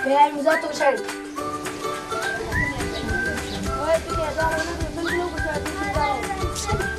मी जातो शाळेत. होय ठीक आहे, जा लवकर शाळेत.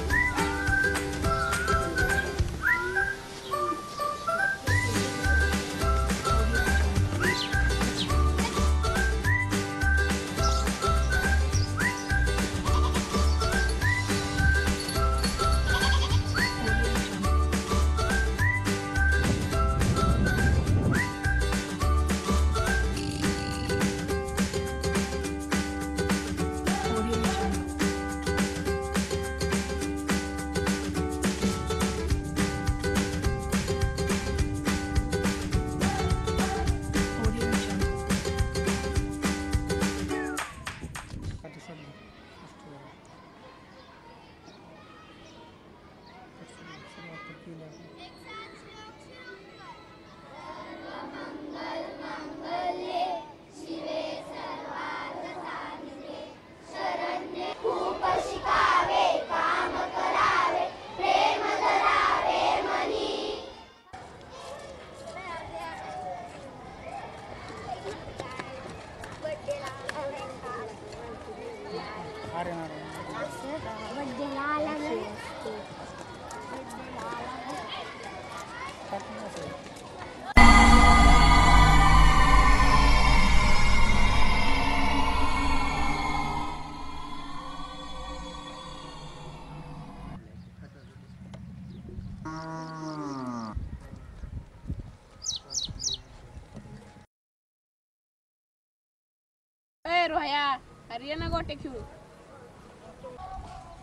रोह्या अरे ना गोटे खेळू.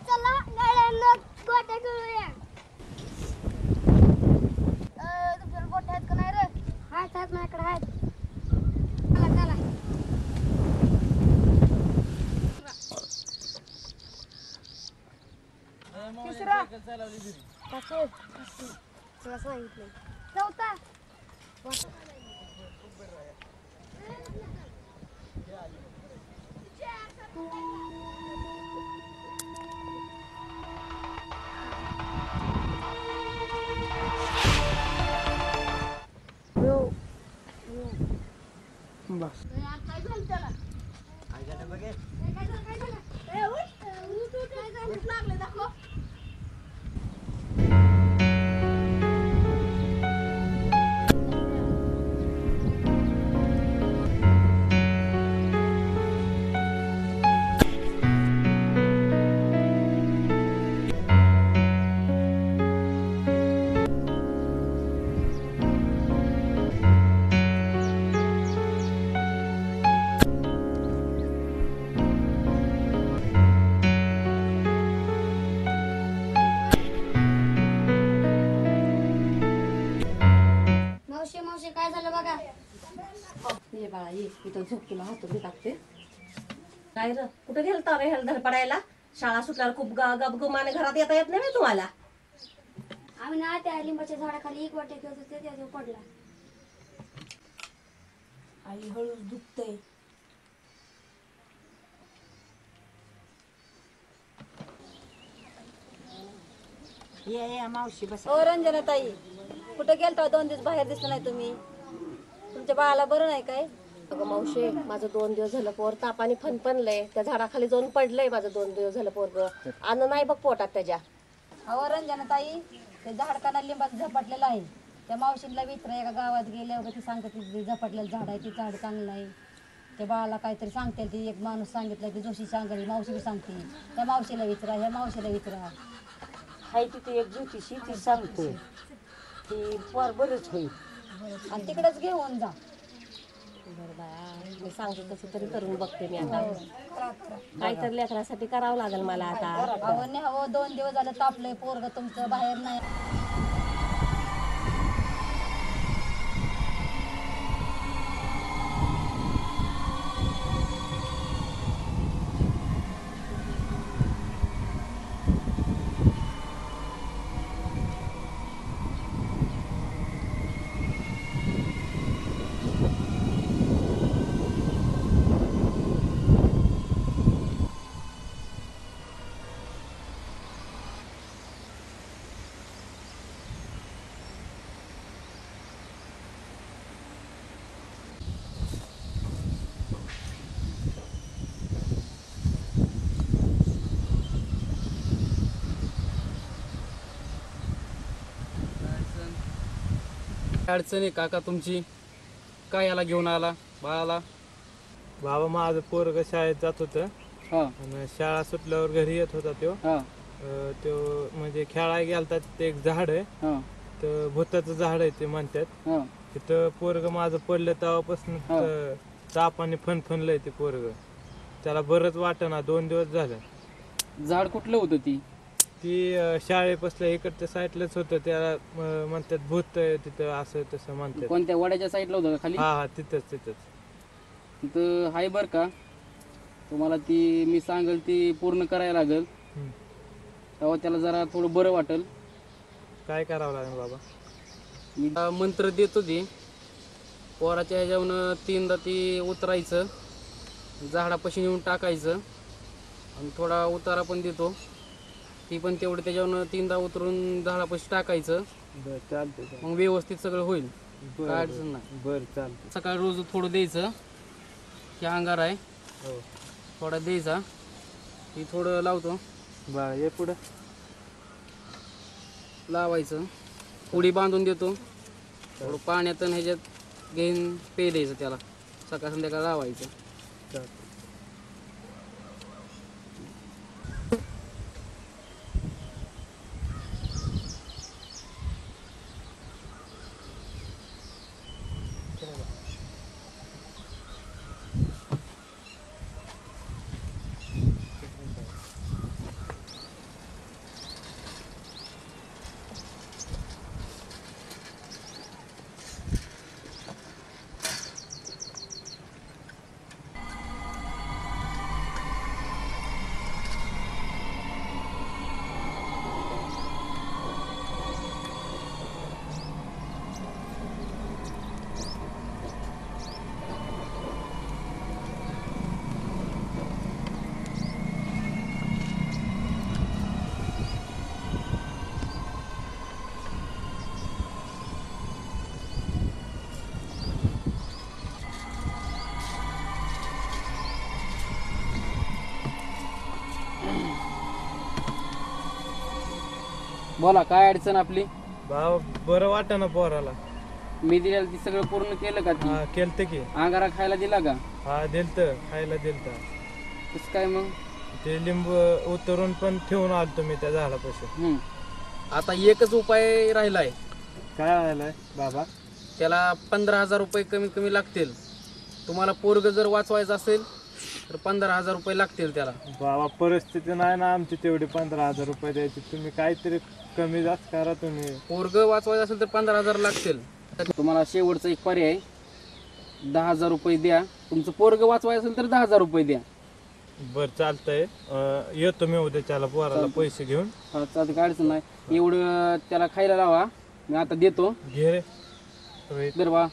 चला गाड्यांना गोट्या खेळूया. तुमच्याकडे गोट्या आहेत का नाही रे? आहेत माझ्याकडे आहेत. चला चला. तिसरा तुला सांगितलं. चौथा बस काय झालं त्याला? लागले दाखव. मावशी काय झालं बघा. ये बाळा ये इथं झोप, तुला हातून टाकते. काय र कुठे गेलता रे ह्याला धडपडायला? शाळा सुटल्यावर खूप गपगुमाने घरात येता येत नाही तुम्हाला? आम्ही ना त्या लिंबाच्या झाडाखाली एक वाटे खेळत होते, त्याच्यावर पडला. आई हळूच दुखतंय. ये मावशी बस. ओ रंजना ताई, कुठे गेलता? 2 दिवस बाहेर दिसलं नाही तुम्ही. तुमच्या बाळाला बरं नाही काय? अगं मावशे, माझं 2 दिवस झालं पोर तापाने फनफनलंय. त्या झाडाखाली जाऊन पडलंय माझं 2 दिवस झालं पोरग. अन्न नाही बघ पोटात त्याच्या. अहो रंजना ताई, ते झाडकाना लिंबाचं झपाटलेलं आहे. त्या मावशीला विचारा, एका गावात गेल्यावर ती सांगते ती झपाटलेलं झाड आहे, ती झाड चांगलं नाही. त्या बाळाला काहीतरी सांगते. ती एक माणूस सांगितलं की जोशी सांगली, मावशी सांगते. त्या मावशीला विचारा, ह्या मावशीला विचारा. हाय तिथे एक ज्योतिषी ती सांगते ती फार बरंच होईल. आणि तिकडेच घेऊन जा. बरं बाया, मी सांगते तसं तरी करून बघते मी आता. काहीतरी लेकरासाठी करावं लागेल मला आता. अहो नाही, अहो 2 दिवस झालं तापलंय पोरग तुमचं, बाहेर नाही. अडचण आहे काका तुमची? काय याला घेऊन आला बाळाला? बाबा माझं पोरग शाळेत जात होतं हा आणि शाळा सुटल्यावर घरी येत होता हा तो म्हणजे खेळायला गेलता तिथे एक झाड आहे, हा तर भूताचं झाड आहे ते म्हणतात. हा तिथं पोरग माझं पडलं तेव्हापासून तापाने फनफनलंय ते पोरग. त्याला बरंच वाटेना, 2 दिवस झाले. झाड कुठलं होतं ती? ती शाळेपासल्या इकडच्या साईडलाच होतं. त्याला म्हणतात भूत आहे तिथं, असं तसं म्हणतात. कोणत्या वड्याच्या साईडला होतं का खाली? हा हा तिथंच. तिथं हाय बर का, तुम्हाला ती मी सांगेल ती पूर्ण करायला लागेल. तेव्हा त्याला जरा थोडं बरं वाटेल. काय करावं लागेल बाबा? मी मंत्र देतो ती पोराच्या ह्याच्यावरून 3दा ती उतरायचं, झाडापाशी नेऊन टाकायचं आणि थोडा उतारा पण देतो, ती पण तेवढं त्याच्यावरून 3दा उतरून झाडापाशी टाकायचं. बरं चालतंय. मग व्यवस्थित सगळं होईल, काय अडचण नाही. बरं चालतंय. सकाळी रोज थोडं द्यायचं. हे अंगार आहे, हो थोडा द्यायचा. ती थोडं लावतो, बरं ये पुढं. लावायचं. उडी बांधून देतो, थोडं पाण्यात आणि ह्याच्यात घेऊन पे द्यायचं त्याला. सकाळ संध्याकाळ लावायचं. चालतंय. बोला काय अडचण आपली? बाबा बरं वाटेना पोराला. मी दिलेलं ती सगळं पूर्ण केलं का? ती हा केलतं की. अंगारा खायला दिला का? हा दिलत, खायला दिलत. कसं काय मग? ते लिंबू उतरून पण ठेवून आलतो मी त्या झाडापाशी. आता एकच उपाय राहिलाय. काय राहिलाय बाबा? त्याला 15,000 रुपये कमीत कमी लागतील. तुम्हाला पोरग जर वाचवायचं असेल तर 15,000 रुपये लागतील त्याला. बाबा परिस्थिती नाही ना आमची तेवढी 15,000 रुपये द्यायची. तुम्ही काहीतरी कमी जास्त करा. तुम्ही पोरग वाचवायचं असेल तर 15,000 लागतील. तुम्हाला शेवटचा एक पर्याय, 10,000 रुपये द्या. तुमचं पोरग वाचवायचं असेल तर 10,000 रुपये द्या. बरं चालतंय. येतो मी उद्याच्याला पोराला पैसे घेऊन. हा चालतं, काय अडचण नाही. एवढं त्याला खायला लावा, मी आता देतो. घे रे. बरं बा.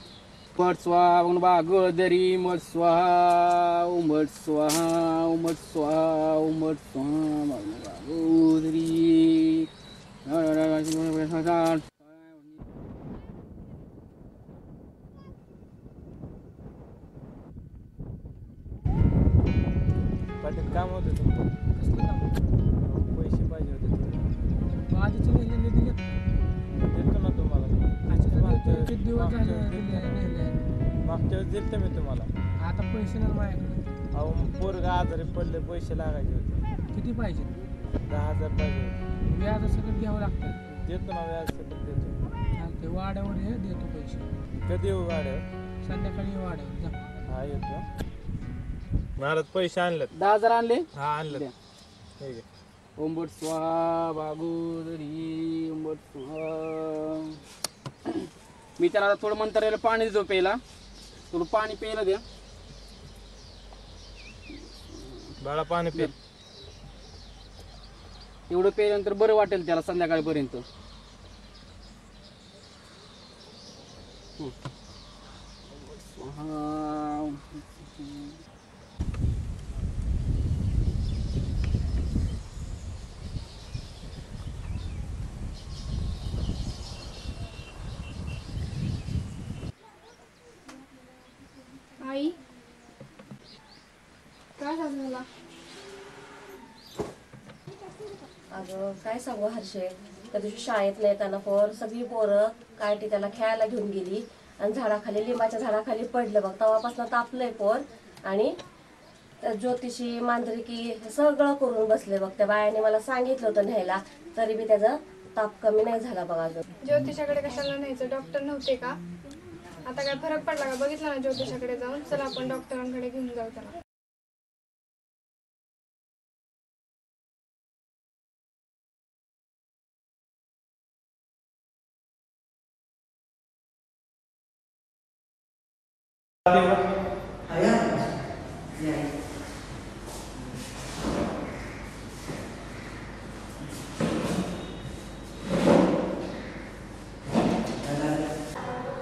उमट स्वाहा बा गोदरी उमट स्वाहा उमट स्वाहा उमट स्वाहा उमट स्वाहा गोदरी. पाटील काम होतं तुमचं? पैसे पाहिजे होते थोडे. देतो ना तुम्हाला. मागच्या वेळेस दिलते मी तुम्हाला. आता पैसे नाही माझ्याकडे. अहो पोरगा आजारी पडले, पैसे लागायचे होते. किती पाहिजे? 10,000 पाहिजे होते. व्याज सगळं घ्यावं लागतं. देतो ना, व्याज सगळं देतो. चालते, वाड्यावर हे देतो पैसे. कधी येऊ गाड्या? संध्याकाळी वाड्यावर जा. हा येतो. महाराज पैसे आणलेत. 10,000 आणले. हा आणलेत. ठीक आहे. उंबट स्वाहा बागोदरी उंबट स्वाहा. मी त्याला आता थोडं मंत्राला पाणी देतो प्यायला. थोडं पाणी प्यायला द्या. बाळा पाणी पे. एवढं प्यायल्यानंतर बरं वाटेल त्याला संध्याकाळपर्यंत. आई काय झालं मला? अगं काय सांगू हर्षे, त्या दिवशी शाळेत येताना सगळी पोरं काय ती त्याला खेळायला घेऊन गेली आणि झाडाखाली लिंबाच्या झाडाखाली पडलं बघ. तेव्हापासून तापलंय पोर आणि ज्योतिषी मांजरिकी सगळं करून बसले बघ. त्या बायाने मला सांगितलं होतं न्यायला, तरी बी त्याचा ताप कमी नाही झाला बघा अजून. ज्योतिषाकडे कशाला न्यायचं? डॉक्टर नव्हते का? आता काय फरक पडला का? बघितलं ना ज्योतिषाकडे जाऊन. चला आपण डॉक्टरांकडे घेऊन जाऊ त्याला.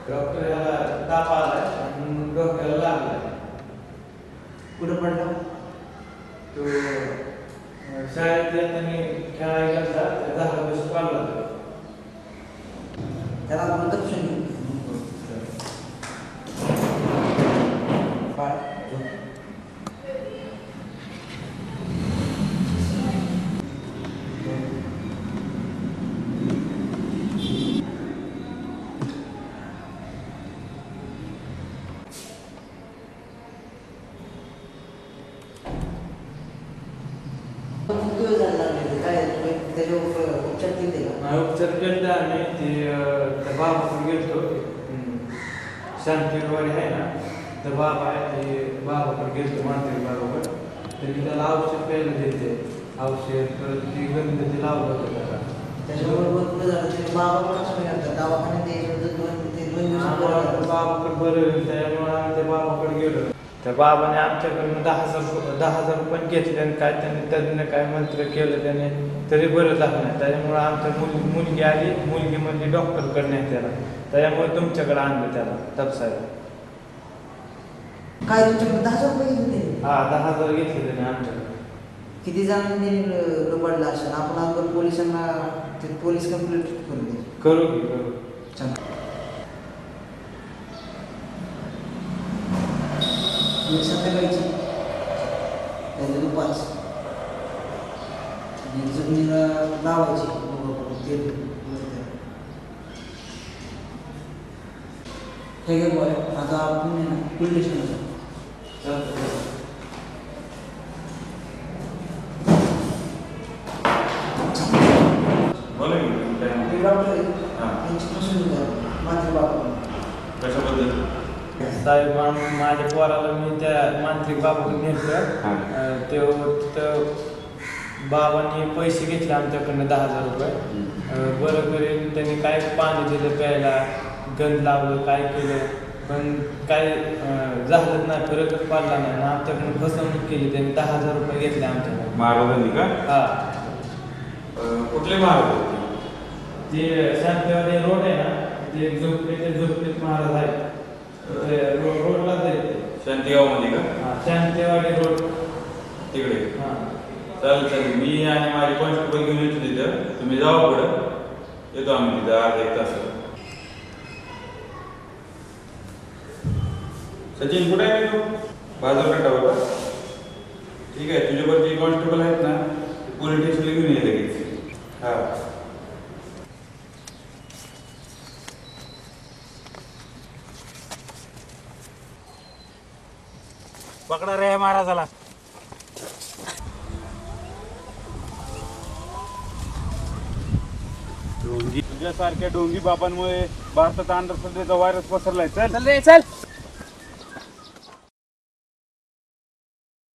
डॉक्टर याला ताप आलाय आणि डोक्याला लागलाय. कुठं पडला? तो शाळेत येताना खेळायला गेला, त्या झाडापाशी पडला तो. त्याला आपण दक्षिण घेऊ. बाळ, झोप. उपचार केले आम्ही. ते बाबाकडे गेलो. शांतीवाडी आहे ना, तर बाबा आहे ते बाबाकडे गेलो, मांजरी बाबाकडे. तरी त्याला औषध प्यायला देते. औषध परत ती गंध लावलं होतं त्याला. बाबाकडे बरं, त्यामुळे आम्ही त्या बाबाकडे गेलो. त्या बाबाने आमच्याकडनं 10,000 रुपये घेतले आणि काय त्यांनी तज्ञ काय मंत्र केलं त्याने, तरी बरं झालं नाही. त्याच्यामुळे आमच्या मुलगी आली, मुलगी म्हणजे डॉक्टरकडे नाही त्याला, त्याच्यामुळे तुमच्याकडे आणलं त्याला तपसायला. काय तुमच्याकडे 10,000 रुपये घेतले? हा, 10,000 घेतले त्याने आमच्याकडे. किती जणांनी लुबाडला असेल? आपण अगोदर पोलिसांना पोलीस कंप्लेंट करू की करू. संध्याकाळची त्याच्या दुपारच जमिनीला लावायची तेल. हे घे बॉय, आता आपण पोलीस स्टेशनला साहेब माझ्या पोराला मी त्या मांत्रिक बाबाकडे नेलं. तिथं बाबांनी पैसे घेतले आमच्याकडनं 10,000 रुपये. बरं करेल त्यांनी काय पाणी दिलं प्यायला, गंध लावलं, काय केलं, पण काय झालंच नाही, फरकच पडला नाही. आमच्याकडून फसवणूक केली त्यांनी. 10,000 रुपये घेतले आमच्याकडे. महाराजांनी का? हा. कुठले महाराज? ते शांतीवाडी रोड आहे ना, ते झोपडीत महाराज आहे. रोडला जायचं. शांतीगाव मध्ये का? हा, शांतीवाडी रोड तिकडे. हा. चालेल. मी आणि माझे कॉन्स्टेबल घेऊन येतो तिथं. तुम्ही जावा पुढं, येतो आम्ही तिथं अर्धा 1 तास. सचिन कुठे आहे तू? बाजारपेठावर का? ठीक आहे. तुझ्याबरोबर जे कॉन्स्टेबल आहेत ना, पोलीस स्टेशनला घेऊन ये लगेच. हा. पकडा रे महाराजाला. तुझ्यासारख्या डोंगी बाबांमुळे भारतात अंधश्रद्धेचा व्हायरस पसरलाय. चल चल रे चल.